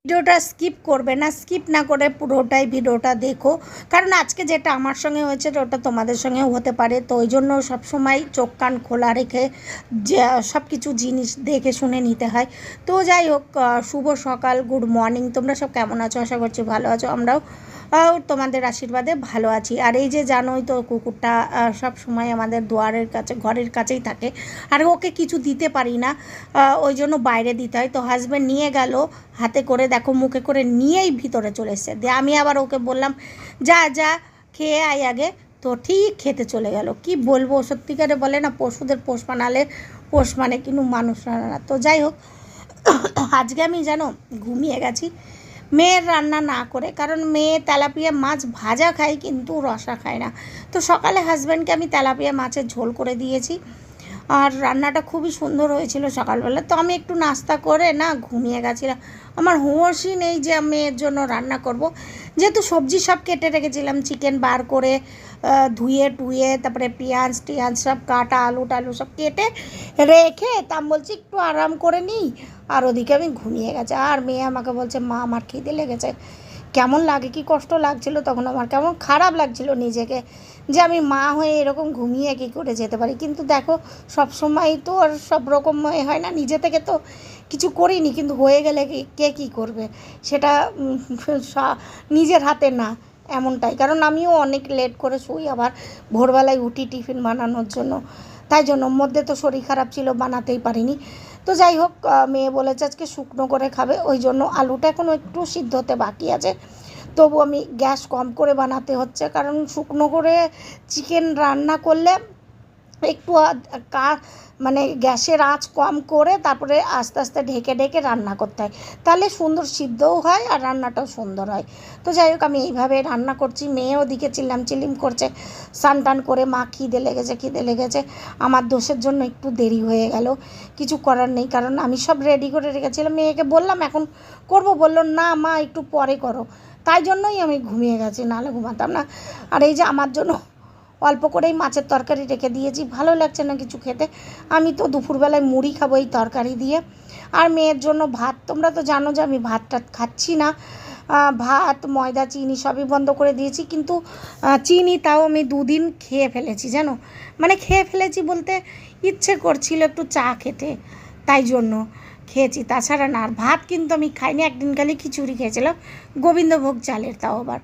ভিডিওটা স্কিপ করবে না, স্কিপ না করে পুরোটাই ভিডিওটা দেখো, কারণ আজকে যেটা আমার সঙ্গে হয়েছে ওটা তোমাদের সঙ্গেও হতে পারে। তো ওই জন্য সবসময় চোখ কান খোলা রেখে যে সব কিছু জিনিস দেখে শুনে নিতে হয়। তো যাই হোক, শুভ সকাল, গুড মর্নিং। তোমরা সব কেমন আছো? আশা করছি ভালো আছো। আমরাও তোমাদের আশীর্বাদে ভালো আছি। আর এই যে জানোই তো, কুকুরটা সব সময় আমাদের দুয়ারের কাছে, ঘরের কাছেই থাকে, আর ওকে কিছু দিতে পারি না, ওই জন্য বাইরে দিতে হয়। তো হাজব্যান্ড নিয়ে গেল হাতে করে, দেখো মুখে করে নিয়েই ভিতরে চলে এসছে। দিয়ে আমি আবার ওকে বললাম যা যা খেয়ে আয় আগে, তো ঠিক খেতে চলে গেল। কি বলবো, সত্যিকারে বলে না, পশুদের পোষ মানালে পোষ মানে কিন্তু মানুষ না। তো যাই হোক, আজকে আমি জানো ঘুমিয়ে গেছি মেয়ের রান্না না করে, কারণ মেয়ে তেলাপিয়া মাছ ভাজা খায় কিন্তু রসা খায় না। তো সকালে হাজব্যান্ডকে আমি তেলাপিয়া মাছের ঝোল করে দিয়েছি, আর রান্নাটা খুবই সুন্দর হয়েছিল সকালবেলা। তো আমি একটু নাস্তা করে না ঘুমিয়ে গেছিলাম। আমার হোঁশই নেই যে আমি এর জন্য রান্না করব, যেহেতু সবজি সব কেটে রেখেছিলাম, চিকেন বার করে ধুয়ে টুয়ে, তারপরে পেঁয়াজ টিয়াজ সব কাটা, আলু টালু সব কেটে রেখে তা বলছি একটু আরাম করে নিই, আর ওদিকে আমি ঘুমিয়ে গেছি। আর মেয়ে আমাকে বলছে মা আমার খিদে লেগেছে। কেমন লাগে, কি কষ্ট লাগছিল তখন, আমার কেমন খারাপ লাগছিল নিজেকে, যে আমি মা হয়ে এরকম ঘুমিয়ে কী করে যেতে পারি। কিন্তু দেখো, সব সময় তো আর সব রকম হয় না, নিজে থেকে তো কিছু করিনি, কিন্তু হয়ে গেলে কে কী করবে সেটা নিজের হাতে না, এমনটাই। কারণ আমিও অনেক লেট করে শুই, আবার ভোরবেলায় উঠি টিফিন বানানোর জন্য, তাই জন্য মধ্যে তো শরীর খারাপ ছিল, বানাতেই পারিনি। তো যাই হোক, মেয়ে বলেছে আজকে শুকনো করে খাবে, ওই জন্য আলুটা এখনও একটু সিদ্ধ হতে বাকি আছে। তবু আমি গ্যাস কম করে বানাতে হচ্ছে, কারণ শুকনো করে চিকেন রান্না করলে একটু মানে গ্যাসের আঁচ কম করে তারপরে আস্তে আস্তে ঢেকে ঢেকে রান্না করতে হয়, তাহলে সুন্দর সিদ্ধও হয় আর রান্নাটাও সুন্দর হয়। তো যাই হোক, আমি এইভাবে রান্না করছি। মেয়ে ওদিকে চিল্লিম করছে স্নান টান করে, মা খিদে লেগেছে। আমার দোষের জন্য একটু দেরি হয়ে গেল, কিছু করার নেই, কারণ আমি সব রেডি করে রেখেছিলাম। মেয়েকে বললাম এখন করব, বললো না মা একটু পরে করো, তাই জন্যই আমি ঘুমিয়ে গেছি, নাহলে ঘুমাতাম না। আর এই যে আমার জন্য অল্প করেই মাছের তরকারি রেখে দিয়েছি, ভালো লাগছে না কিছু খেতে। আমি তো দুপুরবেলায় মুড়ি খাবো এই তরকারি দিয়ে। আর মেয়ের জন্য ভাত, তোমরা তো জানো যে আমি ভাতটা খাচ্ছি না, ভাত ময়দা চিনি সবই বন্ধ করে দিয়েছি। কিন্তু চিনি তাও আমি 2 দিন খেয়ে ফেলেছি, জানো, মানে খেয়ে ফেলেছি বলতে ইচ্ছে করছিল একটু চা খেতে, তাই জন্য খেয়েছি, তাছাড়া না। আর ভাত কিন্তু আমি খাইনি, একদিন খালি খিচুড়ি খেয়েছিলাম গোবিন্দভোগ চালের, তাও আবার।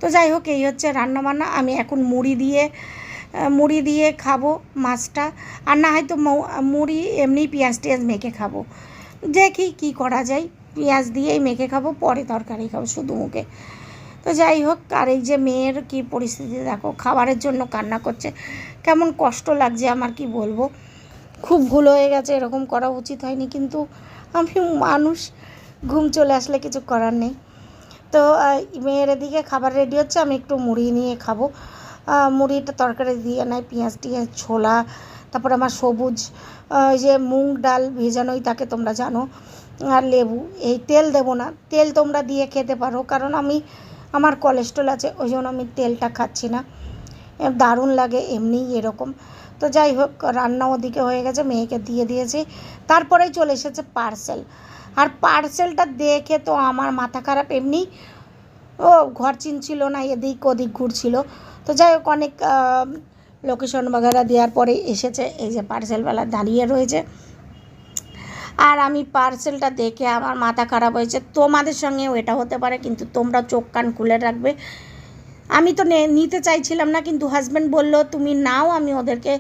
তো যাই হোক, এই হচ্ছে রান্নাবান্না। আমি এখন মুড়ি দিয়ে খাবো মাছটা, আর না হয়তো মুড়ি এমনি পেঁয়াজ টিয়াজ মেখে খাবো, দেখি কী করা যায়। পেঁয়াজ দিয়েই মেখে খাবো, পরে তরকারি খাবো শুধু মুখে। তো যাই হোক, আর এই যে মেয়ের কী পরিস্থিতি দেখো, খাবারের জন্য কান্না করছে, কেমন কষ্ট লাগছে আমার, কি বলবো। খুব ভুল হয়ে গেছে, এরকম করা উচিত হয়নি, কিন্তু আমি মানুষ, ঘুম চলে আসলে কিছু করার নেই। তো মেয়ের এদিকে খাবার রেডি হচ্ছে, আমি একটু মুড়ি নিয়ে খাবো। মুড়িটা তরকারি দিয়ে নেয়, পেঁয়াজ টিয়াজ, ছোলা, তারপর আমার সবুজ ওই যে মুগ ডাল ভেজানোই থাকে, তোমরা জানো, আর লেবু। এই তেল দেবো না, তেল তোমরা দিয়ে খেতে পারো, কারণ আমার কোলেস্ট্রল আছে, ওই জন্য আমি তেলটা খাচ্ছি না, দারুণ লাগে এমনিই এরকম। তো যাই হোক, রান্না ওদিকে হয়ে গেছে, মেয়েকে দিয়ে দিয়েছি। তারপরেই চলে এসেছে পার্সেল, আর পার্সেলটা দেখে তো আমার মাথা খারাপ। এমনি ও ঘর চিনছিল না, এদিক ওদিক ঘুরছিল। তো যাই হোক, অনেক লোকেশন বাগেরা দেওয়ার পরে এসেছে, এই যে পার্সেলওয়ালা দাঁড়িয়ে রয়েছে। আর আমি পার্সেলটা দেখে আমার মাথা খারাপ হয়েছে। তোমাদের সঙ্গেও এটা হতে পারে, কিন্তু তোমরা চোখ কান খুলে রাখবে। আমি তো নিতে চাইছিলাম না, কিন্তু হাজব্যান্ড বললো তুমি নাও, আমি ওদেরকে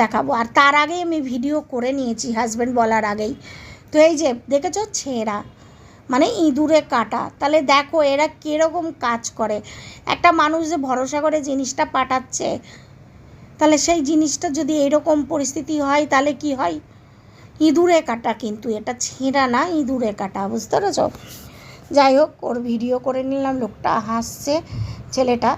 দেখাবো। আর তার আগেই আমি ভিডিও করে নিয়েছি, হাজব্যান্ড বলার আগেই। তো এই যে দেখেছো, ছেঁড়া, মানে ইঁদুরে কাটা। তাহলে দেখো এরা কীরকম কাজ করে, একটা মানুষ যে ভরসা করে জিনিসটা পাঠাচ্ছে, তাহলে সেই জিনিসটা যদি এরকম পরিস্থিতি হয় তাহলে কি হয়। ইঁদুরে কাটা, কিন্তু এটা ছেঁড়া না, ইঁদুরে কাটা, বুঝতে পেরেছ। যাই হোক, ওর ভিডিও করে নিলাম, লোকটা হাসছে, ছেলেটা।